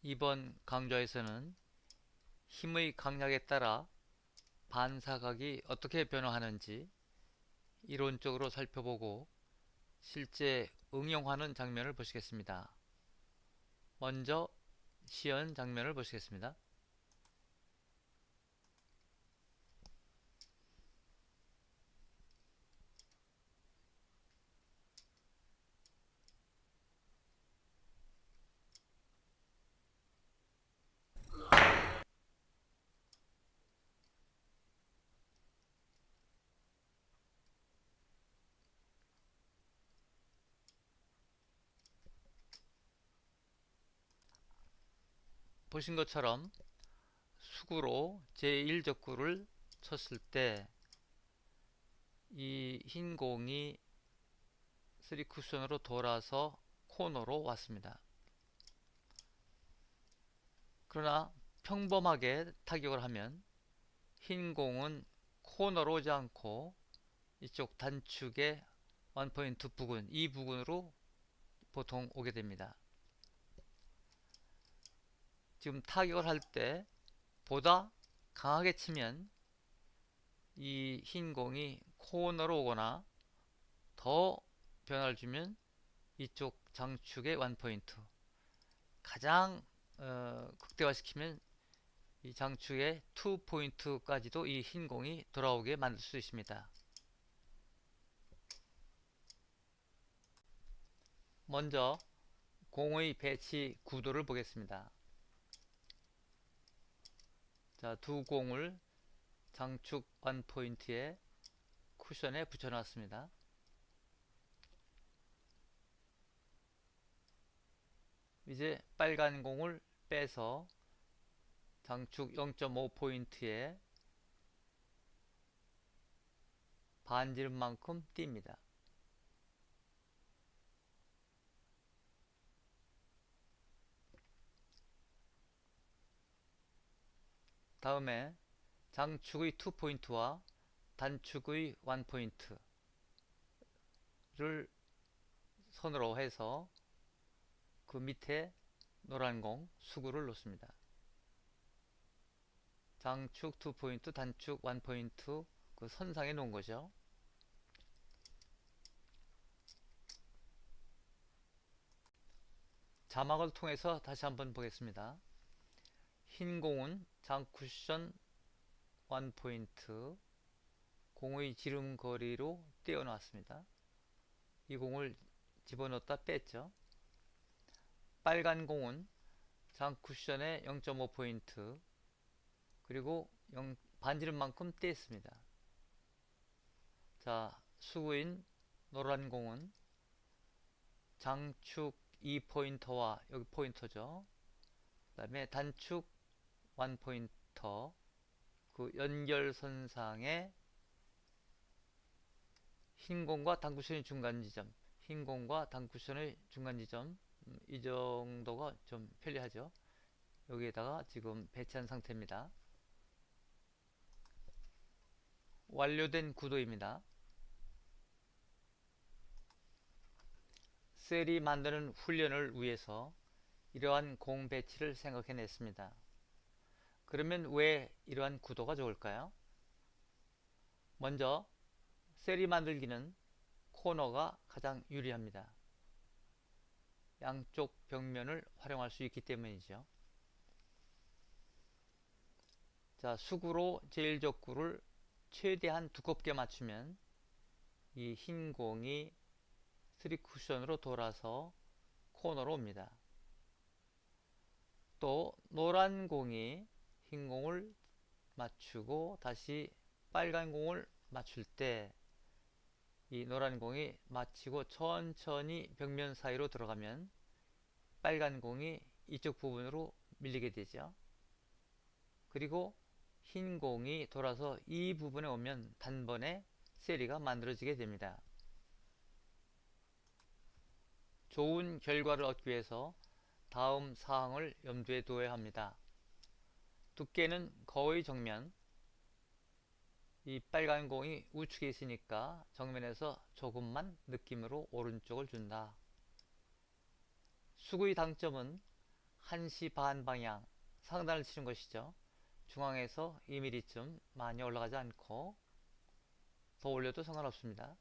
이번 강좌에서는 힘의 강약에 따라 반사각이 어떻게 변화하는지 이론적으로 살펴보고 실제 응용하는 장면을 보시겠습니다. 먼저 시연 장면을 보시겠습니다. 보신 것처럼 수구로 제1적구를 쳤을 때 이 흰 공이 3쿠션으로 돌아서 코너로 왔습니다. 그러나 평범하게 타격을 하면 흰 공은 코너로 오지 않고 이쪽 단축의 원포인트 부근, 이 부근으로 보통 오게 됩니다. 지금 타격을 할 때 보다 강하게 치면 이 흰 공이 코너로 오거나 더 변화를 주면 이쪽 장축의 원포인트, 가장 극대화시키면 이 장축의 2포인트까지도 이 흰 공이 돌아오게 만들 수 있습니다. 먼저 공의 배치 구도를 보겠습니다. 자, 두 공을 장축 원포인트에 쿠션에 붙여 놨습니다. 이제 빨간 공을 빼서 장축 0.5포인트에 반지름만큼 띕니다. 다음에 장축의 2포인트와 단축의 1포인트를 선으로 해서 그 밑에 노란 공 수구를 놓습니다. 장축 2포인트, 단축 1포인트 그 선상에 놓은 거죠. 자막을 통해서 다시 한번 보겠습니다. 흰 공은 장쿠션 1포인트 공의 지름거리로 떼어놨습니다. 이 공을 집어넣었다 뺐죠. 빨간 공은 장쿠션의 0.5포인트 그리고 반지름만큼 뗐습니다. 자, 수구인 노란 공은 장축 2포인터와 여기 포인터죠. 그 다음에 단축 1포인터 그 연결선상에 흰 공과 단쿠션의 중간 지점, 흰 공과 단쿠션의 중간 지점, 이 정도가 좀 편리하죠. 여기에다가 지금 배치한 상태입니다. 완료된 구도입니다. 셀이 만드는 훈련을 위해서 이러한 공 배치를 생각해냈습니다. 그러면 왜 이러한 구도가 좋을까요? 먼저 셀이 만들기는 코너가 가장 유리합니다. 양쪽 벽면을 활용할 수 있기 때문이죠. 자, 수구로 제1적구를 최대한 두껍게 맞추면 이 흰 공이 3쿠션으로 돌아서 코너로 옵니다. 또 노란 공이 흰 공을 맞추고 다시 빨간 공을 맞출 때 이 노란 공이 맞히고 천천히 벽면 사이로 들어가면 빨간 공이 이쪽 부분으로 밀리게 되죠. 그리고 흰 공이 돌아서 이 부분에 오면 단번에 세리가 만들어지게 됩니다. 좋은 결과를 얻기 위해서 다음 사항을 염두에 두어야 합니다. 두께는 거의 정면, 이 빨간 공이 우측에 있으니까 정면에서 조금만 느낌으로 오른쪽을 준다. 수구의 당점은 1시 반 방향 상단을 치는 것이죠. 중앙에서 2mm쯤 많이 올라가지 않고 더 올려도 상관없습니다.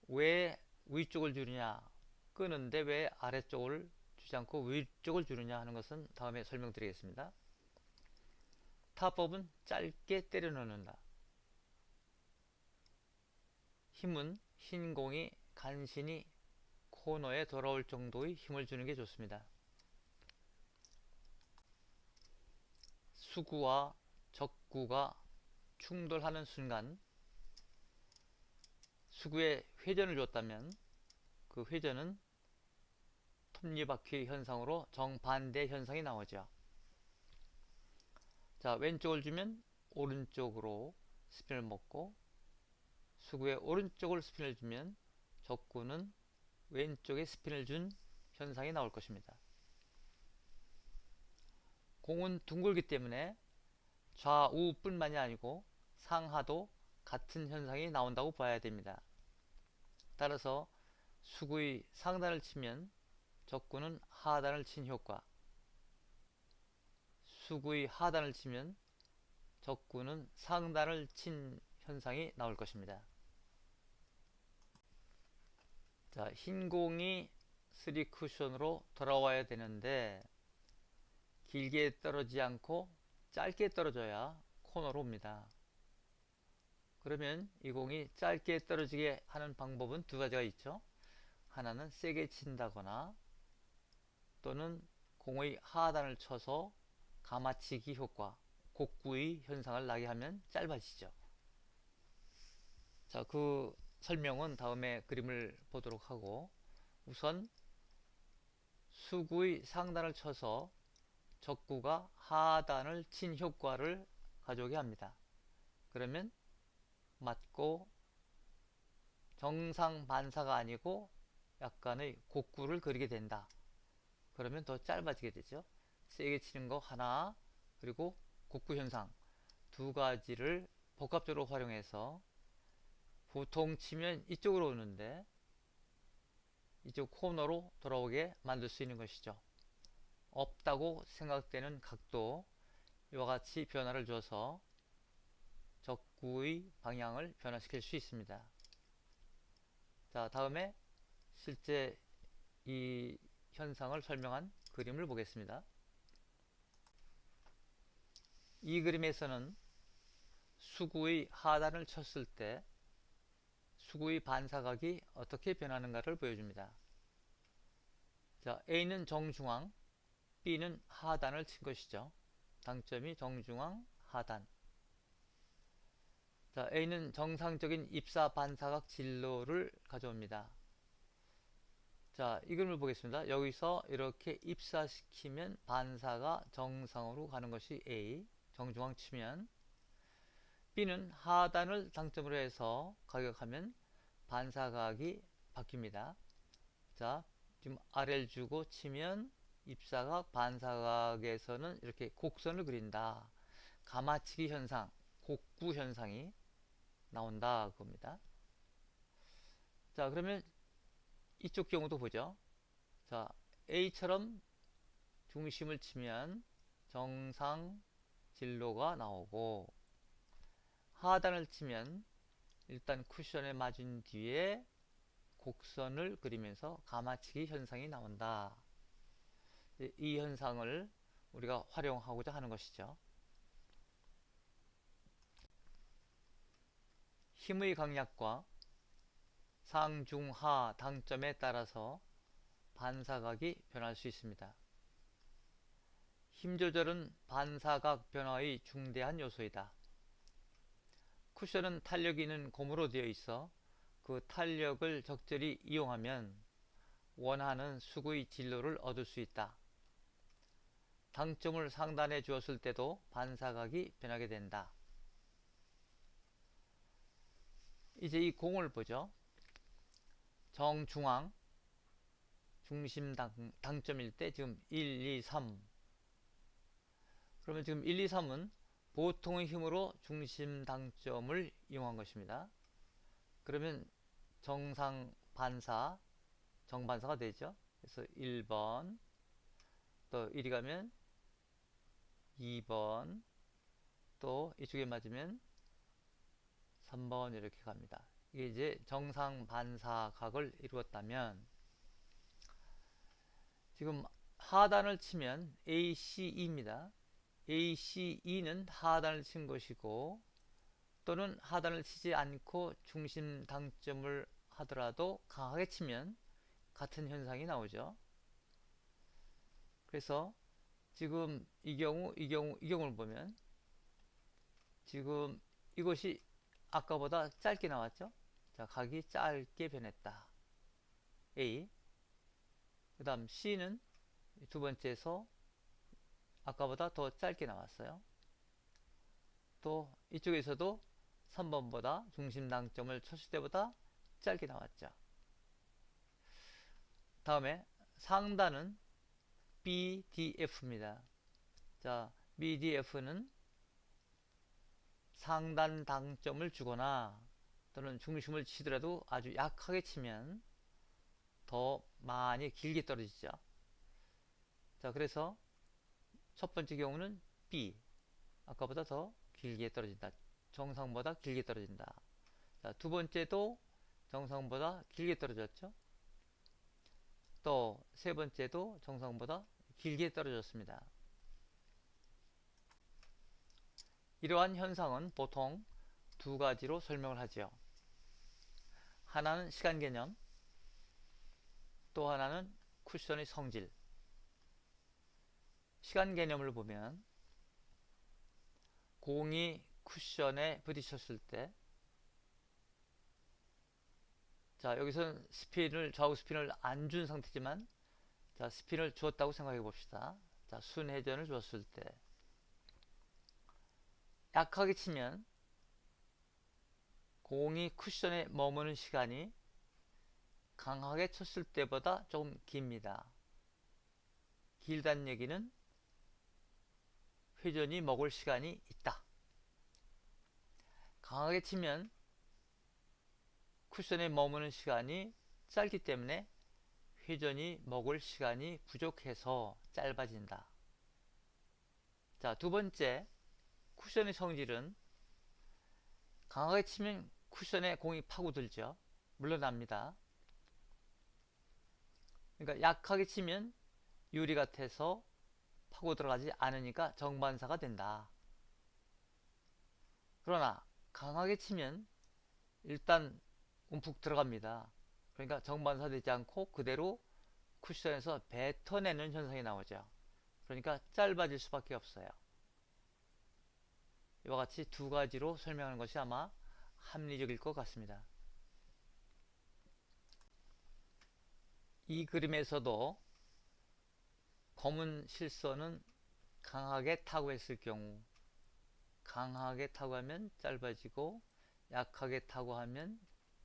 왜 위쪽을 주느냐, 끄는데 왜 아래쪽을 주지 않고 위쪽을 주느냐 하는 것은 다음에 설명드리겠습니다. 타법은 짧게 때려 넣는다. 힘은 흰 공이 간신히 코너에 돌아올 정도의 힘을 주는 게 좋습니다. 수구와 적구가 충돌하는 순간 수구에 회전을 줬다면 그 회전은 톱니바퀴 현상으로 정반대 현상이 나오죠. 자, 왼쪽을 주면 오른쪽으로 스핀을 먹고 수구의 오른쪽을 스핀을 주면 적구는 왼쪽에 스핀을 준 현상이 나올 것입니다. 공은 둥글기 때문에 좌우뿐만이 아니고 상하도 같은 현상이 나온다고 봐야 됩니다. 따라서 수구의 상단을 치면 적구는 하단을 친 효과, 수구의 하단을 치면 적구는 상단을 친 현상이 나올 것입니다. 자, 흰 공이 3쿠션으로 돌아와야 되는데 길게 떨어지지 않고 짧게 떨어져야 코너로 옵니다. 그러면 이 공이 짧게 떨어지게 하는 방법은 두 가지가 있죠. 하나는 세게 친다거나 또는 공의 하단을 쳐서 가마치기 효과, 곡구의 현상을 나게 하면 짧아지죠. 자, 그 설명은 다음에 그림을 보도록 하고, 우선 수구의 상단을 쳐서 적구가 하단을 친 효과를 가져오게 합니다. 그러면 맞고 정상 반사가 아니고 약간의 곡구를 그리게 된다. 그러면 더 짧아지게 되죠. 세게 치는 거 하나, 그리고 곡구 현상 두 가지를 복합적으로 활용해서 보통 치면 이쪽으로 오는데 이쪽 코너로 돌아오게 만들 수 있는 것이죠. 없다고 생각되는 각도, 이와 같이 변화를 줘서 적구의 방향을 변화시킬 수 있습니다. 자, 다음에 실제 이 현상을 설명한 그림을 보겠습니다. 이 그림에서는 수구의 하단을 쳤을 때 수구의 반사각이 어떻게 변하는가를 보여줍니다. 자, A는 정중앙, B는 하단을 친 것이죠. 당점이 정중앙, 하단. 자, A는 정상적인 입사 반사각 진로를 가져옵니다. 자, 이 그림을 보겠습니다. 여기서 이렇게 입사시키면 반사가 정상으로 가는 것이 A, 정중앙 치면, B는 하단을 당점으로 해서 가격하면 반사각이 바뀝니다. 자, 지금 아래를 주고 치면 입사각, 반사각에서는 이렇게 곡선을 그린다. 가마치기 현상, 곡구 현상이 나온다 그겁니다. 자, 그러면 이쪽 경우도 보죠. 자, A처럼 중심을 치면 정상 진로가 나오고, 하단을 치면 일단 쿠션에 맞은 뒤에 곡선을 그리면서 가마치기 현상이 나온다. 이 현상을 우리가 활용하고자 하는 것이죠. 힘의 강약과 상중하 당점에 따라서 반사각이 변할 수 있습니다. 힘 조절은 반사각 변화의 중대한 요소이다. 쿠션은 탄력이 있는 고무로 되어 있어 그 탄력을 적절히 이용하면 원하는 수구의 진로를 얻을 수 있다. 당점을 상단에 주었을 때도 반사각이 변하게 된다. 이제 이 공을 보죠. 정중앙 중심 당점일 때 지금 1, 2, 3. 그러면 지금 1, 2, 3은 보통의 힘으로 중심 당점을 이용한 것입니다. 그러면 정상 반사, 정반사가 되죠. 그래서 1번, 또 이리 가면 2번, 또 이쪽에 맞으면 3번 이렇게 갑니다. 이게 이제 정상 반사각을 이루었다면, 지금 하단을 치면 ACE입니다. ACE는 하단을 친 것이고, 또는 하단을 치지 않고 중심 당점을 하더라도 강하게 치면 같은 현상이 나오죠. 그래서 지금 이 경우를 보면, 지금 이것이 아까보다 짧게 나왔죠. 자, 각이 짧게 변했다. A. 그 다음 C는 두 번째에서 아까보다 더 짧게 나왔어요. 또 이쪽에서도 3번보다 중심 당점을 쳤을 때보다 짧게 나왔죠. 다음에 상단은 BDF입니다. 자, BDF는 상단 당점을 주거나 또는 중심을 치더라도 아주 약하게 치면 더 많이 길게 떨어지죠. 자, 그래서 첫 번째 경우는 B, 아까보다 더 길게 떨어진다. 정상보다 길게 떨어진다. 자, 두 번째도 정상보다 길게 떨어졌죠. 또 세 번째도 정상보다 길게 떨어졌습니다. 이러한 현상은 보통 두 가지로 설명을 하죠. 하나는 시간 개념, 또 하나는 쿠션의 성질. 시간 개념을 보면 공이 쿠션에 부딪혔을 때, 자, 여기서는 좌우 스핀을 안 준 상태지만, 자, 스핀을 주었다고 생각해 봅시다. 자, 순회전을 줬을 때 약하게 치면 공이 쿠션에 머무는 시간이 강하게 쳤을 때보다 조금 깁니다. 길다는 얘기는 회전이 먹을 시간이 있다. 강하게 치면 쿠션에 머무는 시간이 짧기 때문에 회전이 먹을 시간이 부족해서 짧아진다. 자, 두 번째, 쿠션의 성질은 강하게 치면 쿠션에 공이 파고들죠. 물러납니다. 그러니까 약하게 치면 유리 같아서 파고 들어가지 않으니까 정반사가 된다. 그러나 강하게 치면 일단 움푹 들어갑니다. 그러니까 정반사되지 않고 그대로 쿠션에서 뱉어내는 현상이 나오죠. 그러니까 짧아질 수밖에 없어요. 이와 같이 두 가지로 설명하는 것이 아마 합리적일 것 같습니다. 이 그림에서도 검은 실선은 강하게 타고 했을 경우, 강하게 타고 하면 짧아지고 약하게 타고 하면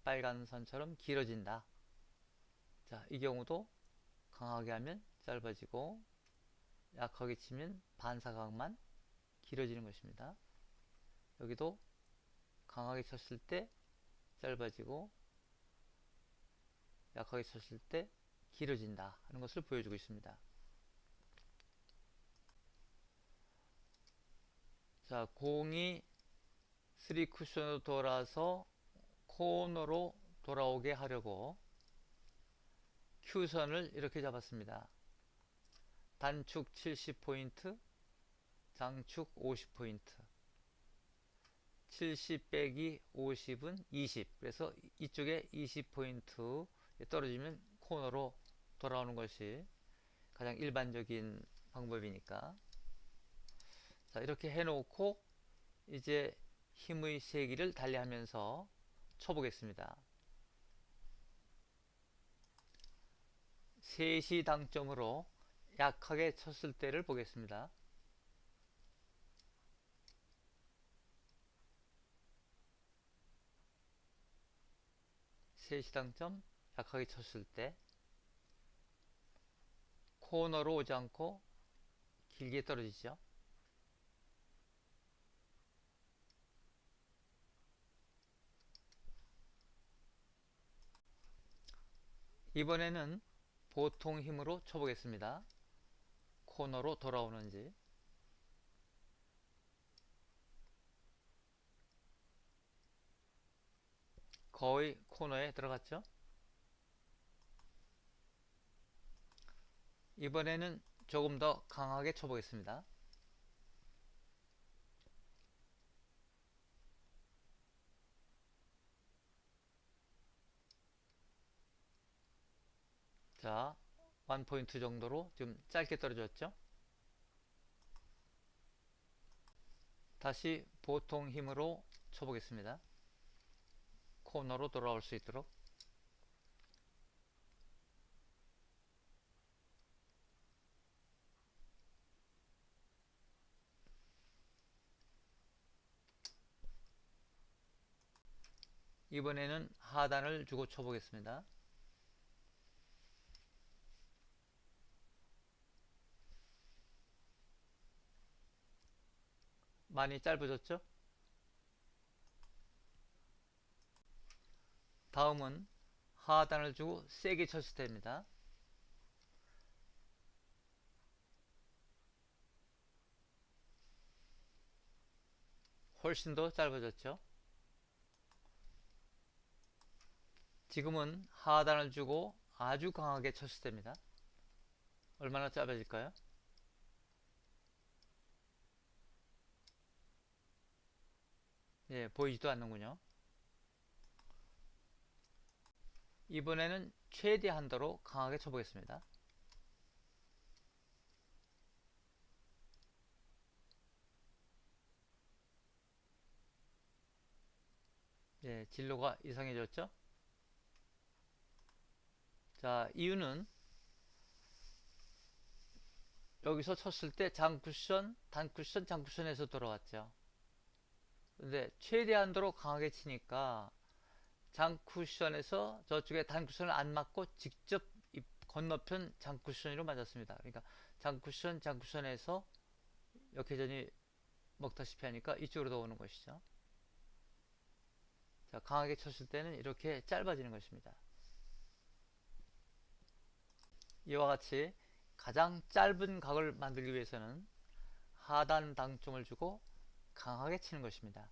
빨간 선처럼 길어진다. 자, 이 경우도 강하게 하면 짧아지고 약하게 치면 반사각만 길어지는 것입니다. 여기도 강하게 쳤을 때 짧아지고 약하게 쳤을 때 길어진다 하는 것을 보여주고 있습니다. 자, 공이 3쿠션으로 돌아서 코너로 돌아오게 하려고 Q선을 이렇게 잡았습니다. 단축 70포인트, 장축 50포인트. 70 빼기 50은 20. 그래서 이쪽에 20포인트 떨어지면 코너로 돌아오는 것이 가장 일반적인 방법이니까. 자, 이렇게 해놓고 이제 힘의 세기를 달리하면서 쳐보겠습니다. 3시 당점으로 약하게 쳤을 때를 보겠습니다. 3시 당점 약하게 쳤을 때 코너로 오지 않고 길게 떨어지죠. 이번에는 보통 힘으로 쳐보겠습니다. 코너로 돌아오는지. 거의 코너에 들어갔죠. 이번에는 조금 더 강하게 쳐보겠습니다. 자, 1포인트 정도로 좀 짧게 떨어졌죠. 다시 보통 힘으로 쳐보겠습니다. 코너로 돌아올 수 있도록. 이번에는 하단을 주고 쳐보겠습니다. 많이 짧아졌죠? 다음은 하단을 주고 세게 쳤을 때입니다. 훨씬 더 짧아졌죠? 지금은 하단을 주고 아주 강하게 쳤을 때입니다. 얼마나 짧아질까요? 예, 보이지도 않는군요. 이번에는 최대 한도로 강하게 쳐보겠습니다. 예, 진로가 이상해졌죠? 자, 이유는 여기서 쳤을 때 장쿠션, 단쿠션, 장쿠션에서 돌아왔죠. 근데 최대한도로 강하게 치니까 장쿠션에서 저쪽에 단쿠션을 안 맞고 직접 건너편 장쿠션으로 맞았습니다. 그러니까 장쿠션, 장쿠션에서 역회전이 먹다시피 하니까 이쪽으로 오는 것이죠. 자, 강하게 쳤을 때는 이렇게 짧아지는 것입니다. 이와 같이 가장 짧은 각을 만들기 위해서는 하단 당점을 주고 강하게 치는 것입니다.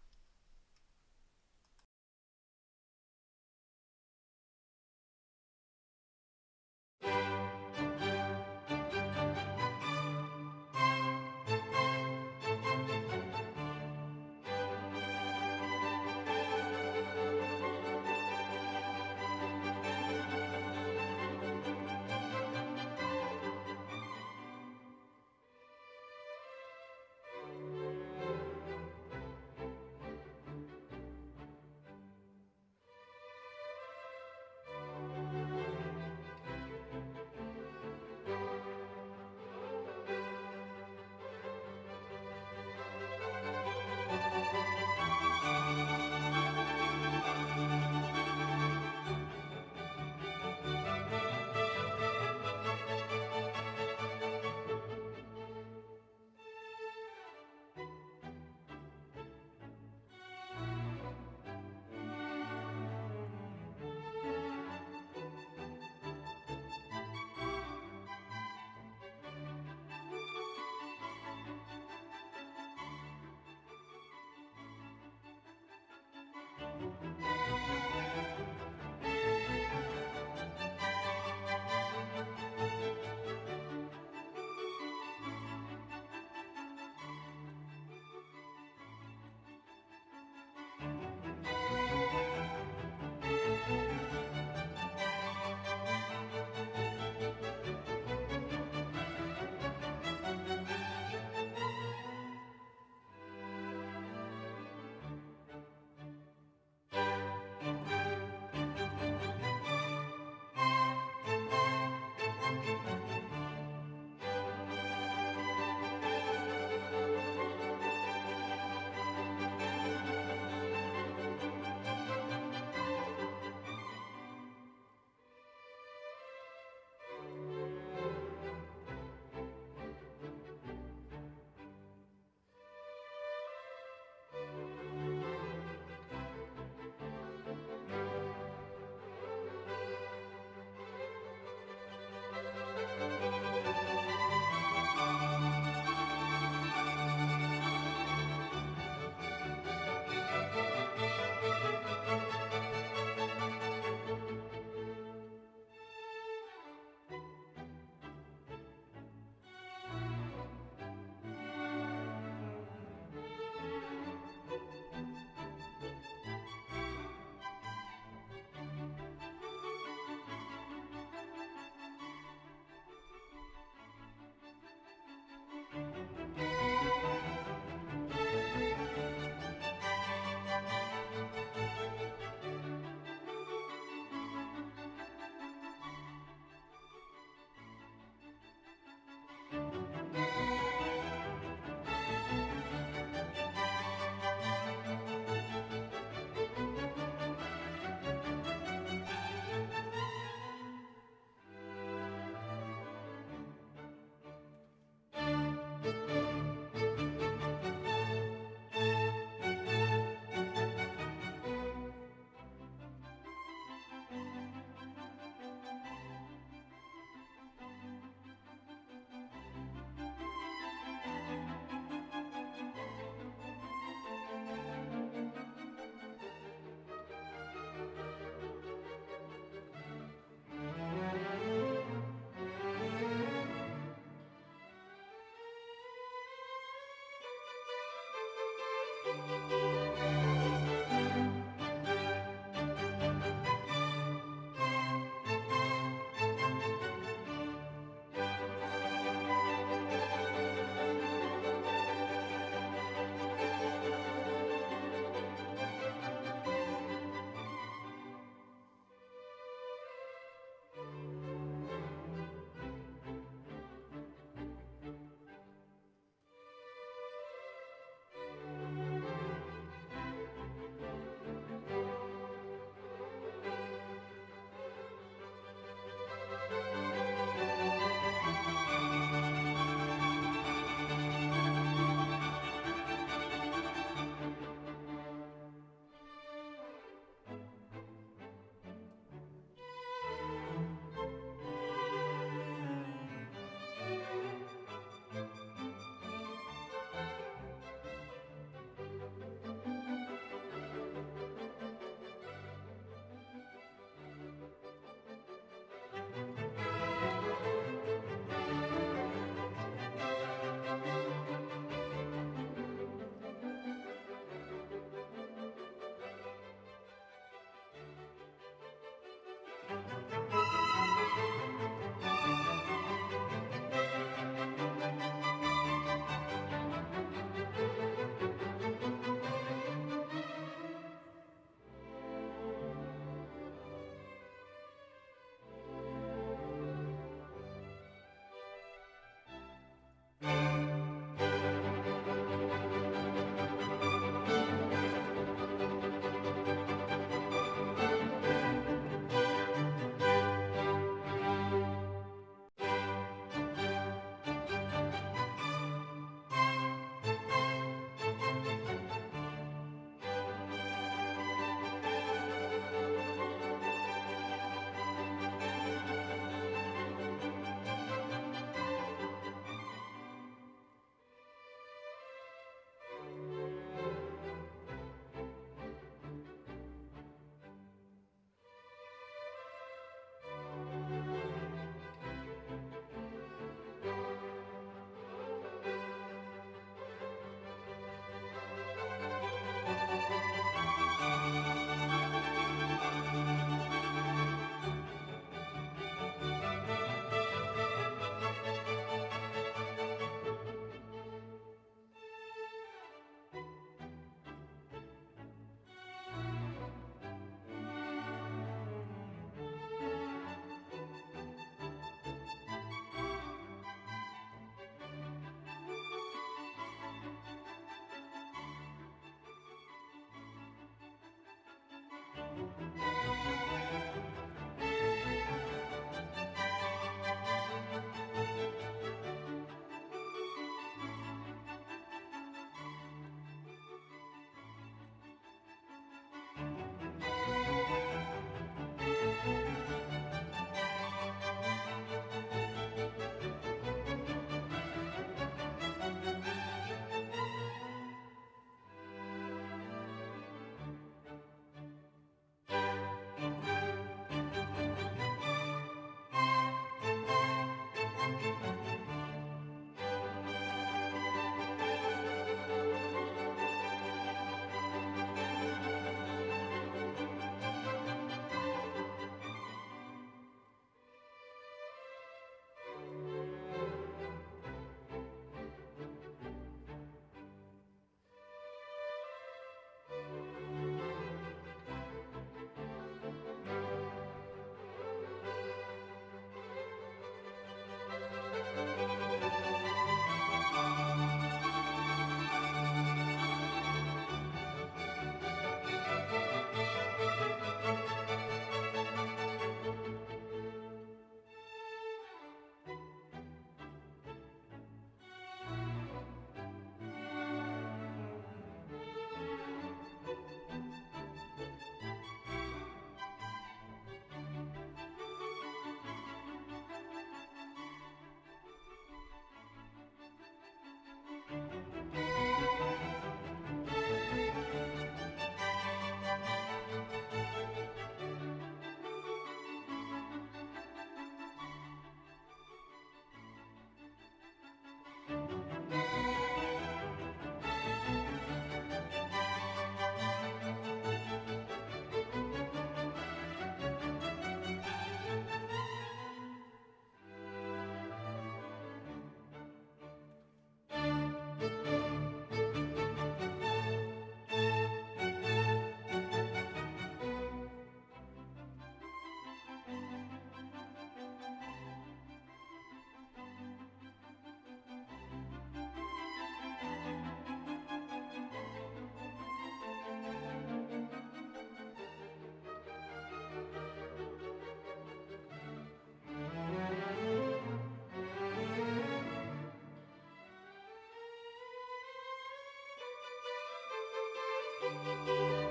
음.